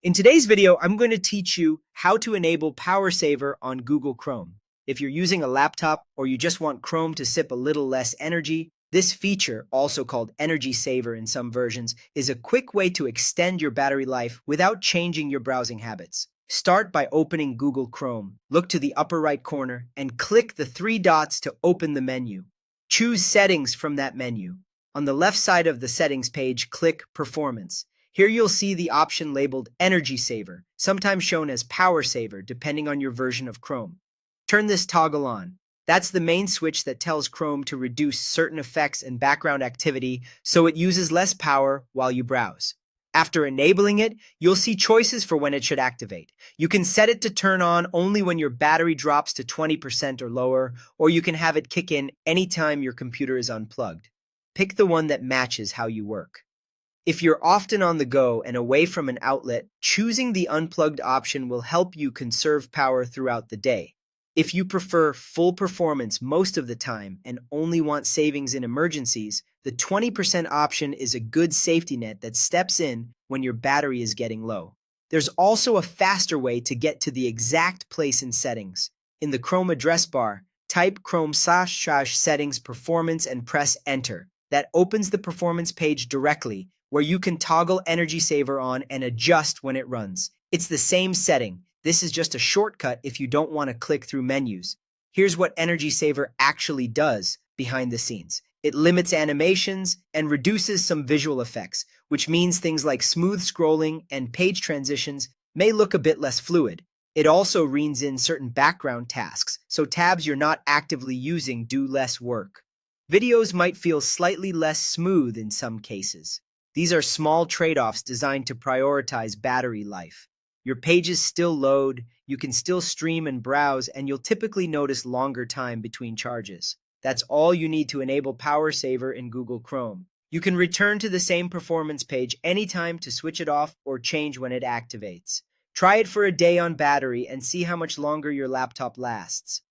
In today's video, I'm going to teach you how to enable Power Saver on Google Chrome. If you're using a laptop or you just want Chrome to sip a little less energy, this feature, also called Energy Saver in some versions, is a quick way to extend your battery life without changing your browsing habits. Start by opening Google Chrome. Look to the upper right corner and click the three dots to open the menu. Choose Settings from that menu. On the left side of the Settings page, click Performance. Here you'll see the option labeled Energy Saver, sometimes shown as Power Saver, depending on your version of Chrome. Turn this toggle on. That's the main switch that tells Chrome to reduce certain effects and background activity so it uses less power while you browse. After enabling it, you'll see choices for when it should activate. You can set it to turn on only when your battery drops to 20% or lower, or you can have it kick in anytime your computer is unplugged. Pick the one that matches how you work. If you're often on the go and away from an outlet, choosing the unplugged option will help you conserve power throughout the day. If you prefer full performance most of the time and only want savings in emergencies, the 20% option is a good safety net that steps in when your battery is getting low. There's also a faster way to get to the exact place in settings. In the Chrome address bar, type Chrome/settings performance and press enter. That opens the performance page directly, where you can toggle Energy Saver on and adjust when it runs. It's the same setting. This is just a shortcut if you don't want to click through menus. Here's what Energy Saver actually does behind the scenes. It limits animations and reduces some visual effects, which means things like smooth scrolling and page transitions may look a bit less fluid. It also reins in certain background tasks, so tabs you're not actively using do less work. Videos might feel slightly less smooth in some cases. These are small trade-offs designed to prioritize battery life. Your pages still load, you can still stream and browse, and you'll typically notice longer time between charges. That's all you need to enable Power Saver in Google Chrome. You can return to the same performance page anytime to switch it off or change when it activates. Try it for a day on battery and see how much longer your laptop lasts.